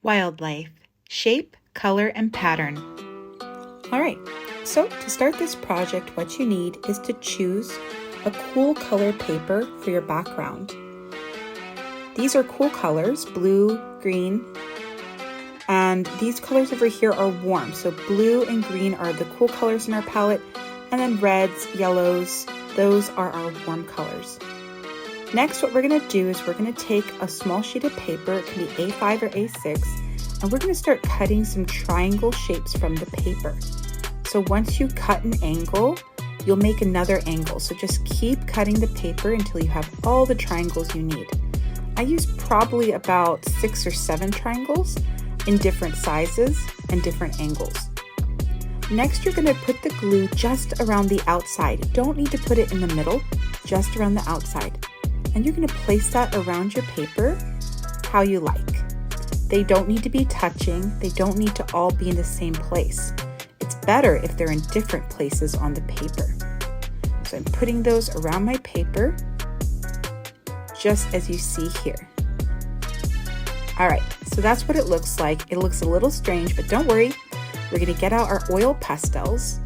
Wildlife, shape, color, and pattern. All right, so to start this project, what you need is to choose a cool color paper for your background. These are cool colors, blue, green, and these colors over here are warm. So blue and green are the cool colors in our palette, and then reds, yellows, those are our warm colors. Next, what we're going to do is we're going to take a small sheet of paper, it can be A5 or A6, and we're going to start cutting some triangle shapes from the paper. So once you cut an angle, you'll make another angle. So just keep cutting the paper until you have all the triangles you need. I use probably about 6 or 7 triangles in different sizes and different angles. Next, you're going to put the glue just around the outside. You don't need to put it in the middle, just around the outside. And you're going to place that around your paper how you like. They don't need to be touching. They don't need to all be in the same place. It's better if they're in different places on the paper. So I'm putting those around my paper, just as you see here. All right, so that's what it looks like. It looks a little strange, but don't worry. We're going to get out our oil pastels,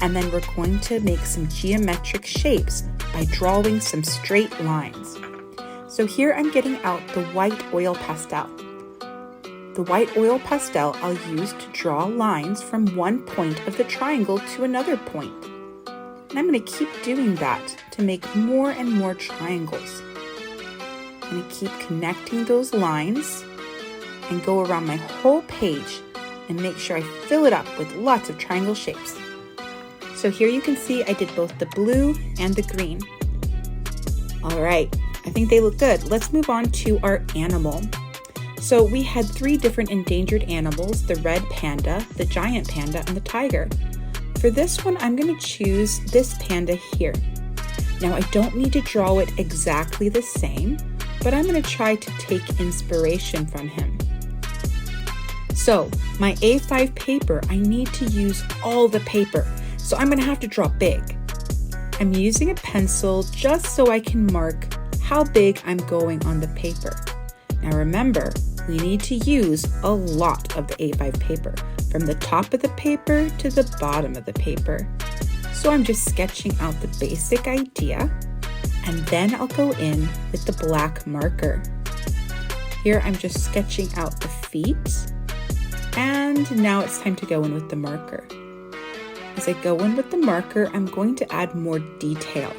and then we're going to make some geometric shapes by drawing some straight lines. So here I'm getting out the white oil pastel. The white oil pastel I'll use to draw lines from one point of the triangle to another point. And I'm going to keep doing that to make more and more triangles. I'm going to keep connecting those lines and go around my whole page and make sure I fill it up with lots of triangle shapes. So here you can see I did both the blue and the green. All right, I think they look good. Let's move on to our animal. So we had 3 different endangered animals, the red panda, the giant panda, and the tiger. For this one, I'm going to choose this panda here. Now I don't need to draw it exactly the same, but I'm going to try to take inspiration from him. So my A5 paper, I need to use all the paper. So I'm going to have to draw big. I'm using a pencil just so I can mark how big I'm going on the paper. Now remember, we need to use a lot of the A5 paper, from the top of the paper to the bottom of the paper. So I'm just sketching out the basic idea, and then I'll go in with the black marker. Here I'm just sketching out the feet, and now it's time to go in with the marker. As I go in with the marker, I'm going to add more detail.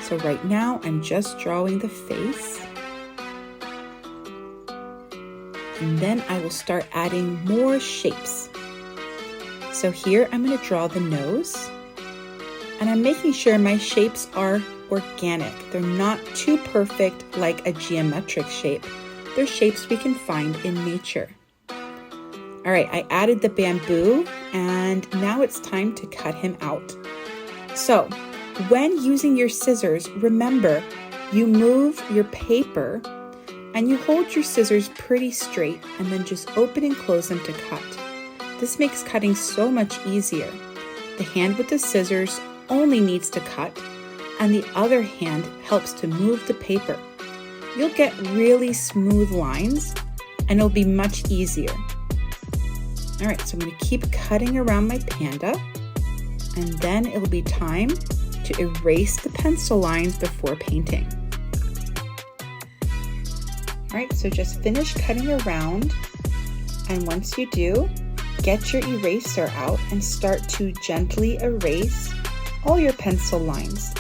So right now, I'm just drawing the face. And then I will start adding more shapes. So here, I'm going to draw the nose. And I'm making sure my shapes are organic. They're not too perfect like a geometric shape. They're shapes we can find in nature. All right, I added the bamboo, and now it's time to cut him out. So, when using your scissors, remember, you move your paper and you hold your scissors pretty straight and then just open and close them to cut. This makes cutting so much easier. The hand with the scissors only needs to cut, and the other hand helps to move the paper. You'll get really smooth lines, and it'll be much easier. All right, so I'm going to keep cutting around my panda, and then it'll be time to erase the pencil lines before painting. All right, so just finish cutting around, and once you do, get your eraser out and start to gently erase all your pencil lines.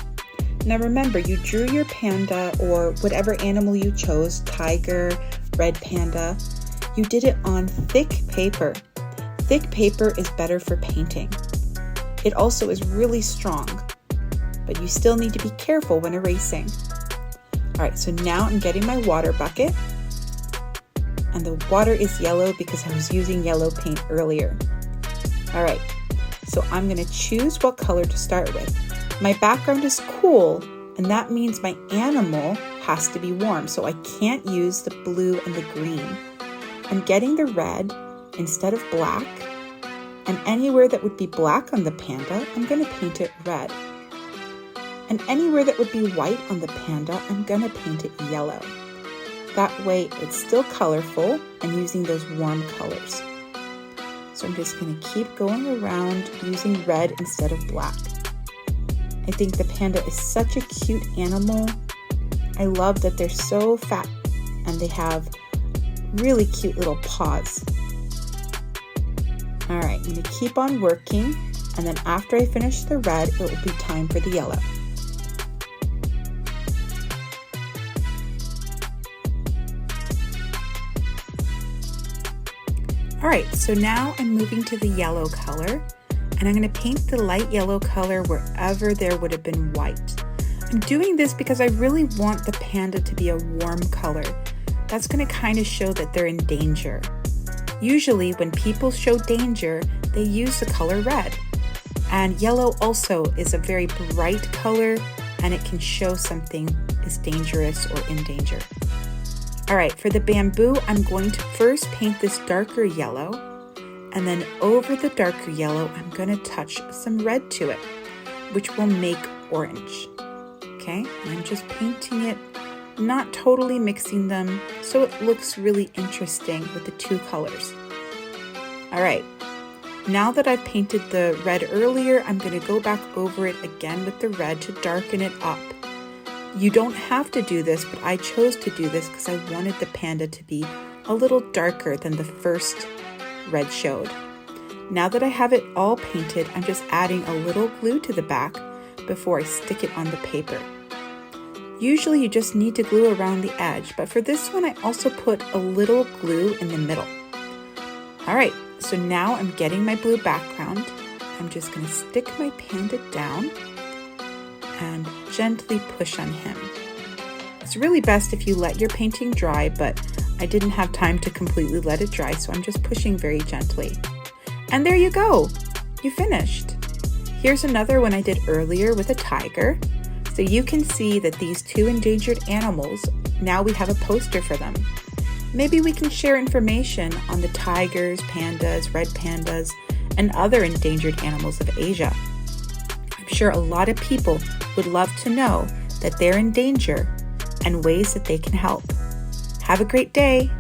Now remember, you drew your panda or whatever animal you chose, tiger, red panda, you did it on thick paper. Thick paper is better for painting. It also is really strong, but you still need to be careful when erasing. All right, so now I'm getting my water bucket, and the water is yellow because I was using yellow paint earlier. All right, so I'm gonna choose what color to start with. My background is cool, and that means my animal has to be warm, so I can't use the blue and the green. I'm getting the red instead of black, and anywhere that would be black on the panda, I'm going to paint it red. And anywhere that would be white on the panda, I'm going to paint it yellow. That way it's still colorful and using those warm colors. So I'm just going to keep going around using red instead of black. I think the panda is such a cute animal. I love that they're so fat and they have really cute little paws. All right, I'm going to keep on working, and then after I finish the red, it will be time for the yellow. All right, so now I'm moving to the yellow color, and I'm going to paint the light yellow color wherever there would have been white. I'm doing this because I really want the panda to be a warm color. That's going to kind of show that they're in danger. Usually when people show danger, they use the color red. And yellow also is a very bright color, and it can show something is dangerous or in danger. All right, for the bamboo, I'm going to first paint this darker yellow, and then over the darker yellow, I'm going to touch some red to it, which will make orange. Okay, and I'm just painting it, not totally mixing them, so it looks really interesting with the two colors. All right, now that I've painted the red earlier, I'm going to go back over it again with the red to darken it up. You don't have to do this, but I chose to do this because I wanted the panda to be a little darker than the first red showed. Now that I have it all painted, I'm just adding a little glue to the back before I stick it on the paper. Usually you just need to glue around the edge, but for this one I also put a little glue in the middle. All right, so now I'm getting my blue background. I'm just going to stick my panda down and gently push on him. It's really best if you let your painting dry, but I didn't have time to completely let it dry, so I'm just pushing very gently. And there you go, you finished. Here's another one I did earlier with a tiger. So you can see that these two endangered animals, now we have a poster for them. Maybe we can share information on the tigers, pandas, red pandas, and other endangered animals of Asia. I'm sure a lot of people would love to know that they're in danger and ways that they can help. Have a great day.